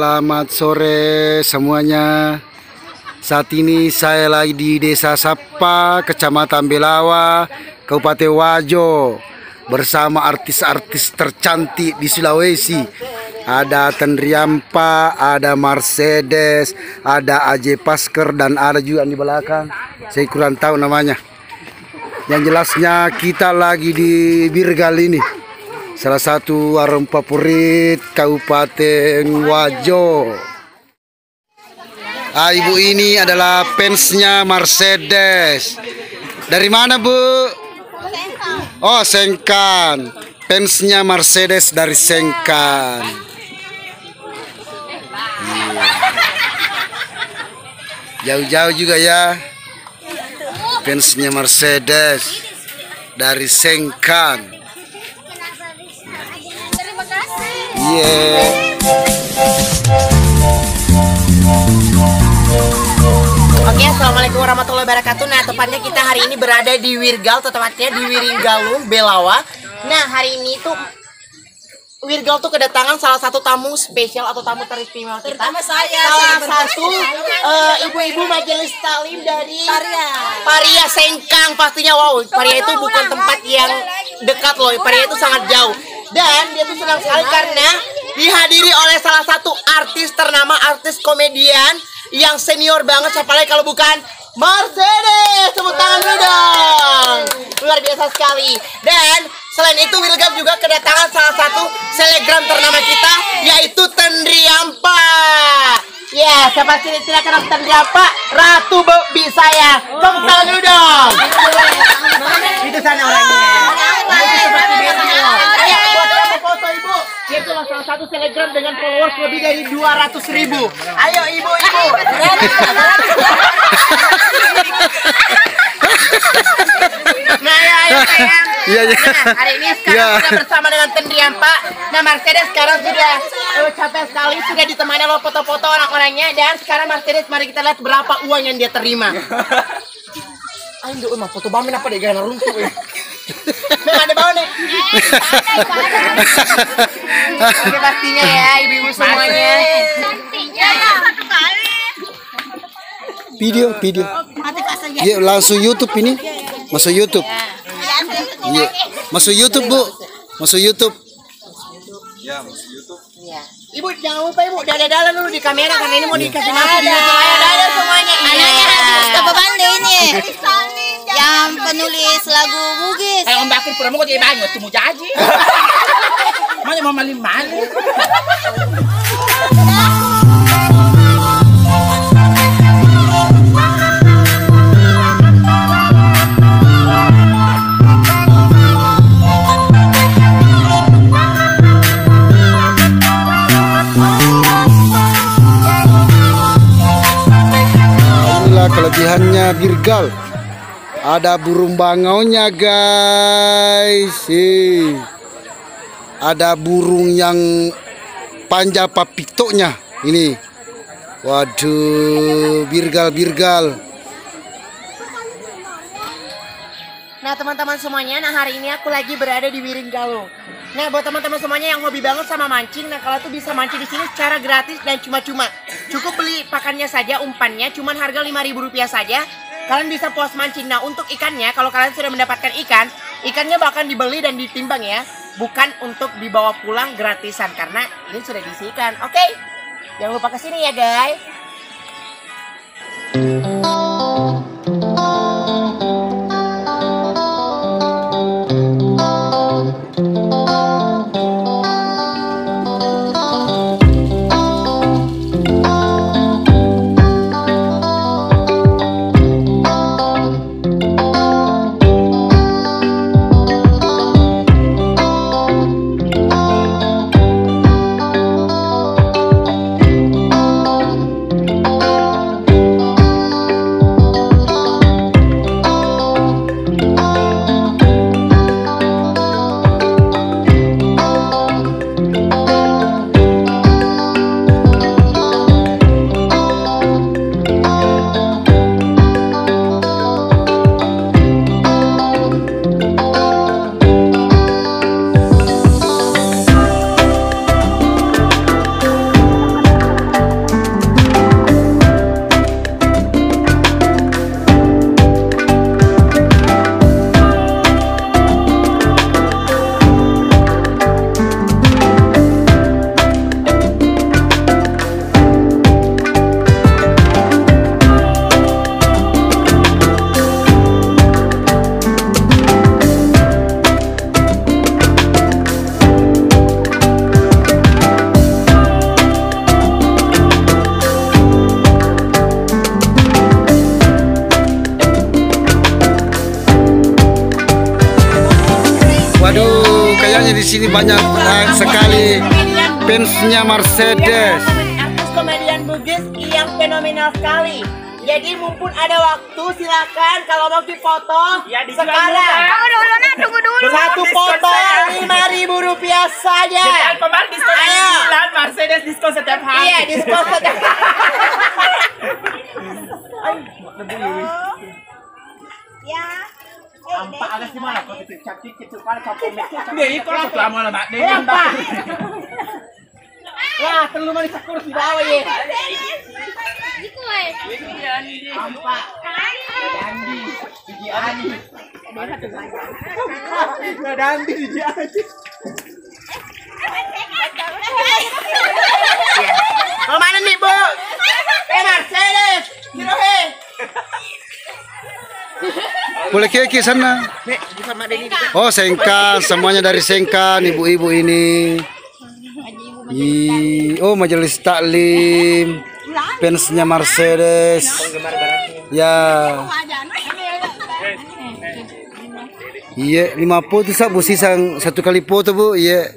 Selamat sore semuanya. Saat ini saya lagi di Desa Sapa, Kecamatan Belawa, Kabupaten Wajo, bersama artis-artis tercantik di Sulawesi. Ada Tendriampa, ada Mercedes, ada AJ Pasker, dan ada juga di belakang, saya kurang tahu namanya. Yang jelasnya kita lagi di Birgal ini, salah satu warung favorit Kabupaten Wajo. Ibu ini adalah fansnya Mercedes. Dari mana, Bu? Oh, Sengkan. Fansnya Mercedes dari Sengkan. Jauh-jauh juga ya. Fansnya Mercedes dari Sengkan. Oke, assalamualaikum warahmatullahi wabarakatuh. Nah, tepatnya kita hari ini berada di Wirgal, tepatnya di Wiringgalu, Belawa. Nah, hari ini tuh Wirgal tuh kedatangan salah satu tamu spesial atau tamu teristimewa kita. Salah satu ibu-ibu majelis taklim dari Paria Sengkang pastinya. Wow, Paria itu bukan tempat yang dekat loh. Paria itu sangat jauh. Dan dia tuh senang sekali karena dihadiri oleh salah satu artis ternama, artis komedian yang senior banget, siapa lagi kalau bukan Mercedes. Tepuk tangan dulu dong. Luar biasa sekali. Dan selain itu Wirgal juga kedatangan salah satu selebgram ternama kita, yaitu Tendriampa. Ya, siapa sih tidak kenal Tendriampa? Ratu Bobi saya. Tepuk tangan dulu dong. Itu sana orangnya. Foto ibu, dia itulah salah satu selebgram dengan followers lebih dari 200.000. Ayo ibu-ibu. Nah, ayo sayang. Iya. Nah, hari ini sekarang sudah bersama dengan Tendriampa. Nah, Mercedes sekarang sudah capek sekali, sudah ditemani oleh foto-foto orang-orangnya. Dan sekarang Mercedes, mari kita lihat berapa uang yang dia terima. Ayo, mah foto bamin apa deh, gana runtuh ya. Memang ada bau nih. Oke, pastinya ya ibu-ibu semuanya. Video. Iya, langsung YouTube ini. Masuk YouTube. Iya. Masuk YouTube, Bu. Masuk YouTube. Ya, masuk YouTube. Ibu jangan lupa ibu dada-dadan dulu di kamera karena ini mau dikasih masuk di YouTube. Ayo dada semuanya. Anaknya Haji Mustafa Bande ini yang penulis lagu Bugis. Om Bakir pura mau jadi banyak tuh mau jaji. Mana mau malin-malin. Kelebihannya Birgal, ada burung bangaunya guys. Ada burung yang panja papitoknya ini. Waduh, Birgal. Nah teman-teman semuanya, nah hari ini aku lagi berada di Wiringgalu. Nah buat teman-teman semuanya yang hobi banget sama mancing, nah kalian tuh bisa mancing di sini secara gratis dan cuma-cuma. Cukup beli pakannya saja, umpannya, cuman harga Rp5.000 saja. Kalian bisa puas mancing. Nah untuk ikannya, kalau kalian sudah mendapatkan ikan, ikannya bahkan dibeli dan ditimbang ya, bukan untuk dibawa pulang gratisan karena ini sudah diisi ikan. Oke, jangan lupa kesini ya guys. di sini banyak sekali fansnya Mercedes. Artis komedian Bugis yang fenomenal sekali. Jadi mumpun ada waktu silakan kalau mau foto sekarang. Tunggu dulu. Satu foto Rp5.000 saja. Kemarin diskon bulan Mercedes diskon setiap hari. Iya, diskon setiap Ya. Ampak alas di mana kau cantik kecuali campur make. Dia ikut aku lama lama deh. Ampak. Wah, terlalu manis kurus di bawah ya. Ampak. Dandi, Gigi Ani. Dandi, Gigi Ani. Mau mana nih, Bu? Mercedes. Kira Boleh ke sana. Oh, Sengkan, semuanya dari Sengkan, ibu-ibu ini. Oh, majelis taklim, fansnya Mercedes. Ya. Iya, 50 tuh Bu sisa satu kali foto Bu. Iya.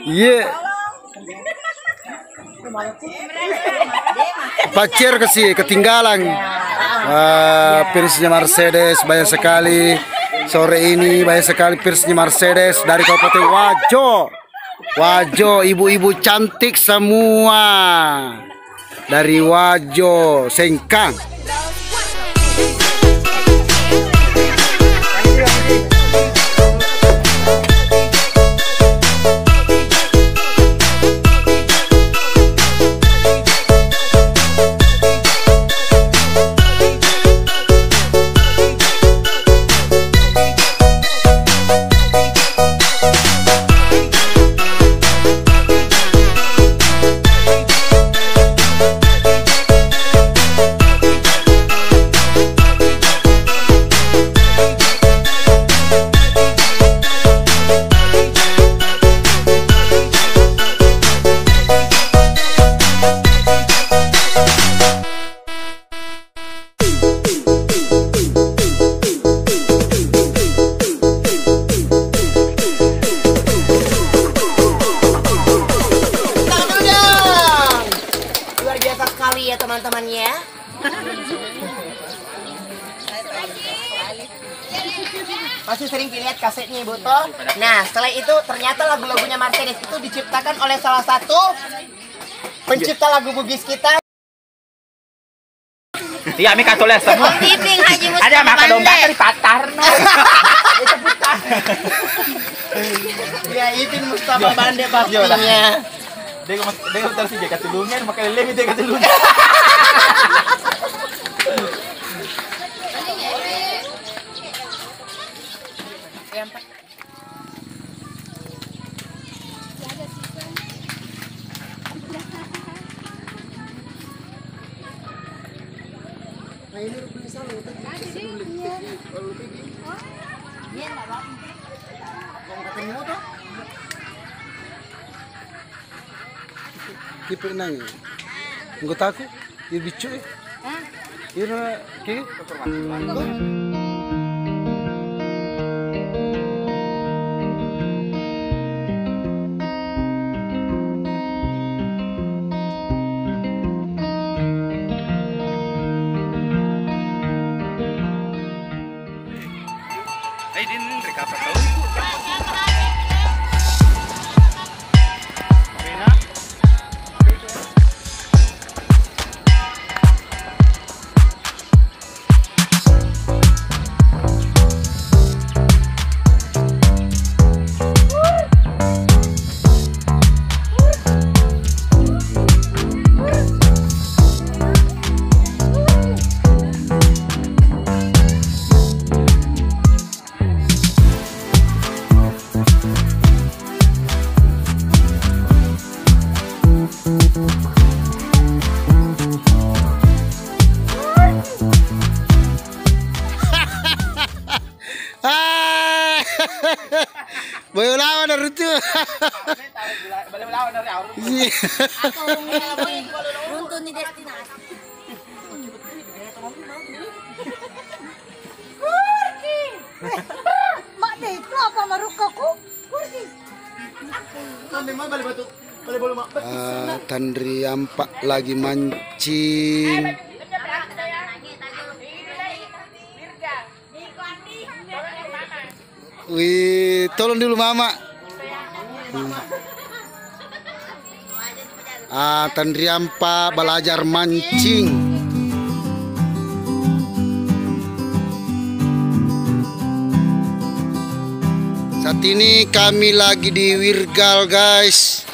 Iya. Pacar kasih ketinggalan. Fansnya Mercedes banyak sekali. Sore ini banyak sekali fansnya Mercedes dari Kabupaten Wajo. Wajo, ibu-ibu cantik semua dari Wajo, Sengkang. Ya teman-teman ya. Pasti sering lihat kasetnya Ibu toh. Nah, setelah itu ternyata lagu-lagunya Mercedes itu diciptakan oleh salah satu pencipta lagu Bugis kita. Iya, Mika tulis semua. Piping Haji Mustafa. Ada maka domba tadi patah. Ya, Ipin Mustafa Bande pastinya. Dia terus dia katulungan, maka lelemi dia katulungan. Kipe nang. Anggota aku, ini bicu. Ini ke? Boleh lawan dari itu. Boleh lawan dari awal. Runtun di destinasi. Tandri Ampak lagi mancing. Wih, tolong dulu mama. Tandri Ampak belajar mancing. Saat ini kami lagi di Wirgal guys,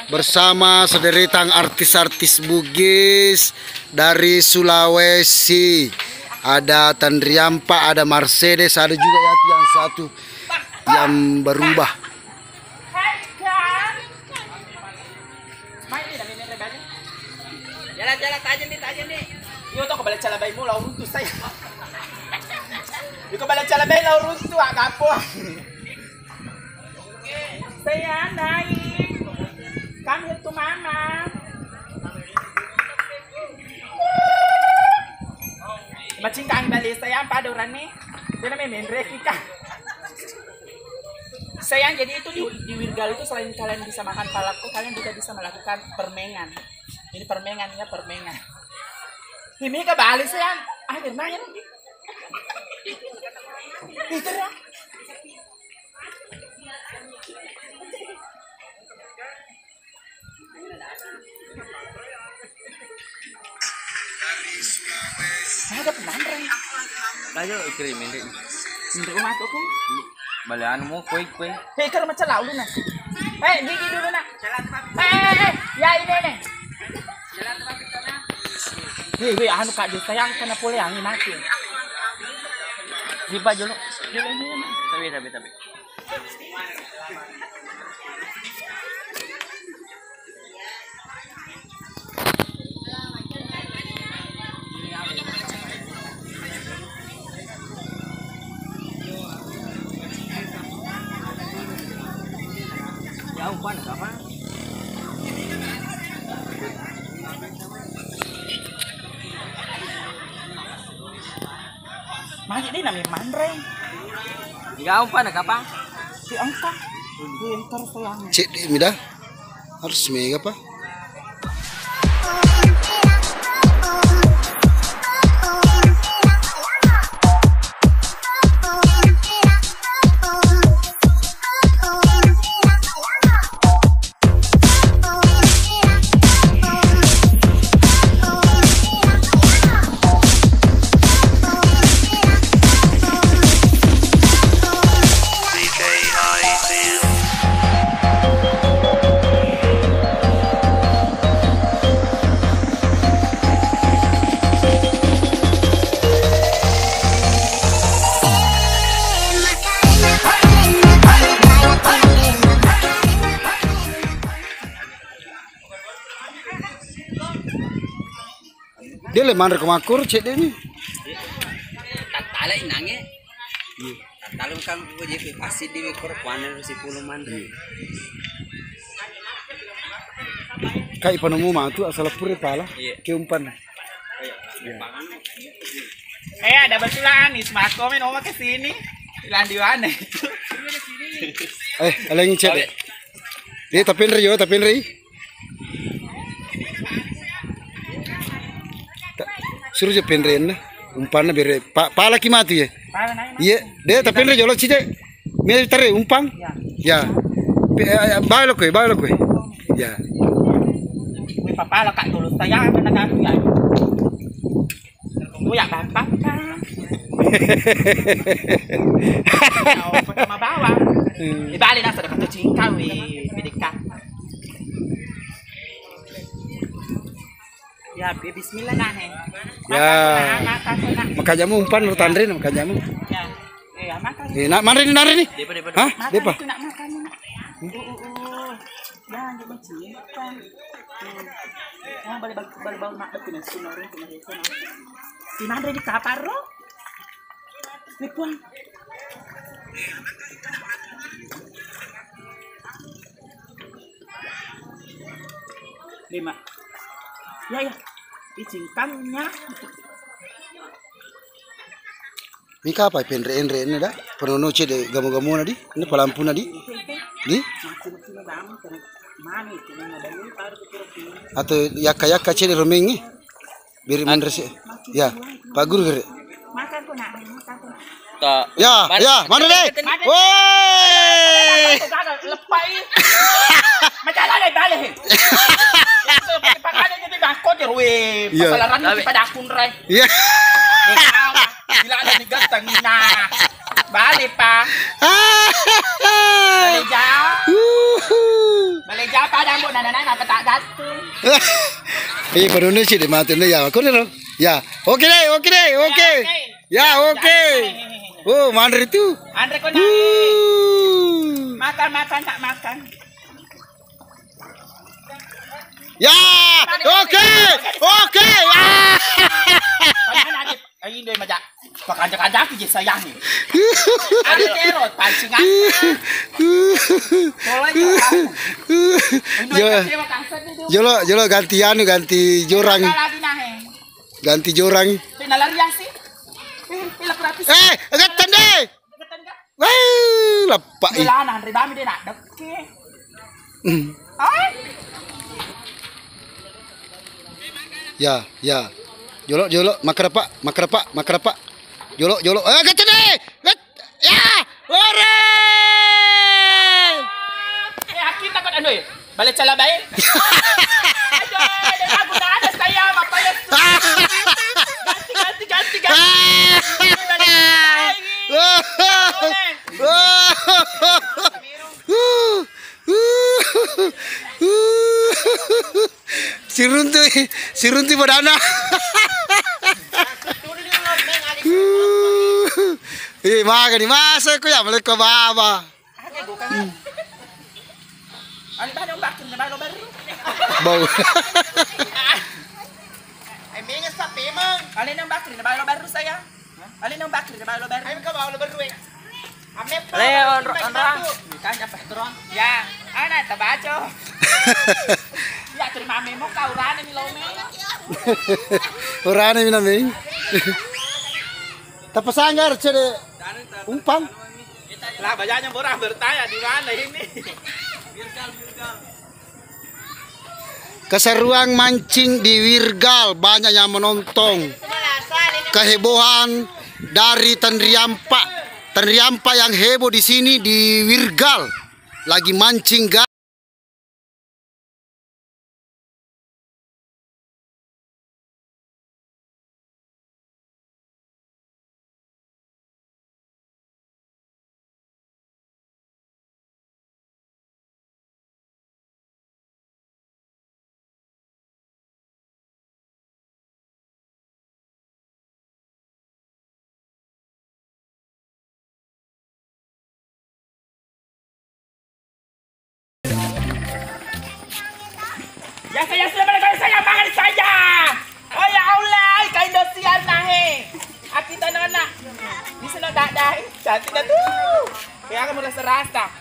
bersama sederetan artis-artis Bugis dari Sulawesi. Ada Tandri Ampak, ada Mercedes, ada juga yang satu yang berubah. Jalan-jalan aja nih. Yo to kebalik calabay mo law runtuh saya. Ikaw balik calabay law runtuh agapo. Saya naik. Kami itu mama. Macing kang bali saya padoran nih. Dia namanya Mendrek kita. Sayang, jadi itu di Wirgal itu selain kalian bisa makan palakku, kalian juga bisa melakukan permengan. Ini permengannya permengan. Ini kebalik sayang. Nanya. Itu ya. Ada penandang. Ayo kirimin deh. Untuk rumah tuh kok. Balian mo kue. Hei, kalau macam lalu nak. Gigi dulu nak. Ya ini nih. Jalan tempat kita nak. Hei, anu kak dia sayang kena pole angin mati. Di baju lo. Tapi. Jauh pan apa? Mari ini namanya mandreng. Jauh pan apa? Diangkat. Diangkat sayang. Cik di mida harus mega apa? Dia le mandar ke makur cek dia ni. Tala inangnya. Tala kan gue jadi pasti di ekor panen si puluh mandri. Kai penemu mah tu asal pure pala. Ke umpan. Ada betulan nih, Smartco main oma ke sini. Landiwan itu. Alangin cek. Dia tapin ri. Suruh je penren umpan bere pala ki mati ya. Iya, dia tapin ri jolo cite. Me tare umpang. Ya. Bailo ko. Ya. May papala ka dulu saya akan nagano yan. Kuya bapak ka. Pagka mabawa. Ibali na sa dapat chingka bidika. Ya, bismillah na he. Ya. Makanya mu umpan lu tandrin makanya mu. Ya. Makan. Nak mari ni. Hah? Depa. Nak makan nak. Jangan coba cinta. Balik mak betul nasi nori tu nasi tu. Di mana di kapar ro? Lepon. Lima. Ya. Icingkannya. Mika apa penre ini dah? Penono de gamu-gamu nadi, ini pelampu nadi, di? Atau yaka cede romengi, beri menresi, ya, Pak Guru gere. Ya, mana deh? Woi! Lepai. Macam mana balik? Pakaian jadi bangkot ya, ruwe. Pasalaran itu pada akun rai. Iya. Bila ada ni gatang na. Balik pa. Balik jauh pada mo na patak gatung. Penono de mati ya, kau ni ya, oke. Ya, oke. Oh, Mandri itu. Andre ko na. Makan tak makan. Ya, oke. Ya. Ay hindi maja. Pakajak-ajak je sayang ni. Ada terot pancingan. Jolo ganti jorang. Ganti jorang. Pinalarian sih. Pilak gratis. Agatan deh. Lepak. Bilanan ribami dia nak deke. Ay. Ya. Jolo, makarapa. Jolo. Agatan deh. Ya. Ore. Akin takut anu ya. Balik cala baik. Aduh, aku dah ada saya apa ya. Ganti. Sirunti badana. Magani masa ko ya malay ko baba. Ano ba nung bakit na bago baru? Bau. Ay mingas sa pemang. Alin ang bakit na bago saya? Alin ang bakit na bago baru? Ay ka bago baru eh. Ame pa. Orang. Kanya patron. Ya, ana tabacho. Ya terima memo ka urane mi lome. Urane mi nami. Tapasanggar cede umpang. Lah banyaknya orang bertanya di mana ini. Keseruan mancing di Wirgal, banyak yang menonton. Kehebohan dari Tanriampa yang heboh di sini di Wirgal. Lagi mancing guys. Ya saya sudah melakukan saya makan saja. Oh ya Allah, kain dosian nahe. Aki tanah nak. Di sana dah cantik dah tu. Kaya kamu rasa rasa.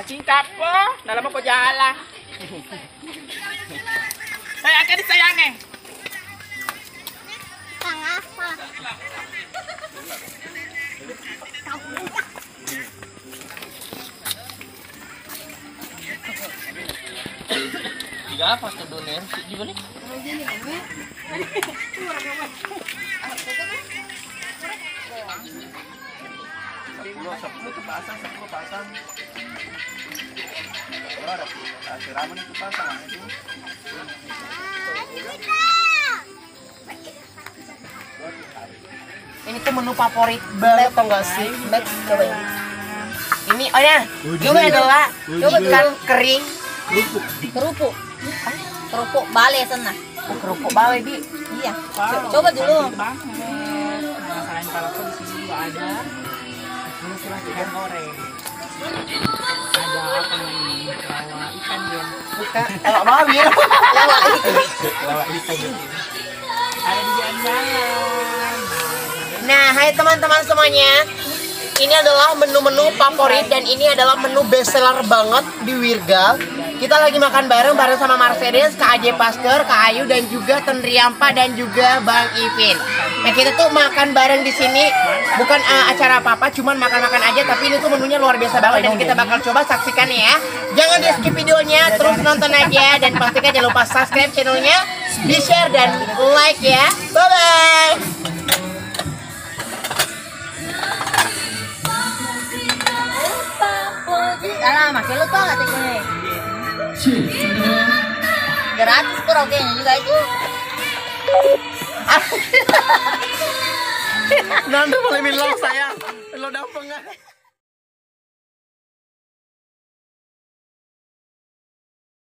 Aking kapo, dalam apa jalan. Saya akan disayangi. Tiga apa tuh doner? Gimana? Sepuluh pasang. Oh, ada siraman itu pasang itu. Ini tuh menu favorit banget tau gak sih? Coba ini. Ini, oh ya, ini adalah ikan kering. Kerupuk bale sana. Oh, kerupuk bale, Bi. Iya. Coba dulu. Nah, selain palapa di sini juga ada. Ini surat ikan goreng. Ada apa ini? Lawa ikan ya. Elok banget, Bi. Lawa ikan ya. Ada di jalan-jalan. Nah, hai teman-teman semuanya. Ini adalah menu-menu favorit dan ini adalah menu bestseller banget di Wirgal. Kita lagi makan bareng sama Mercedes, Kak AJ Pasteur, Kak Ayu dan juga Tanriampa dan juga Bang Ipin. Nah kita tuh makan bareng di sini, bukan acara apa-apa, cuman makan-makan aja. Tapi ini tuh menunya luar biasa banget dan kita bakal coba saksikan ya. Jangan di skip videonya, terus nonton aja dan pastikan jangan lupa subscribe channelnya, di share dan like ya. Bye bye. Alah, makin lu tuh nggak tikungnya. Gratis karaoke-nya juga itu. Nanti boleh bilang saya, lo dapat nggak?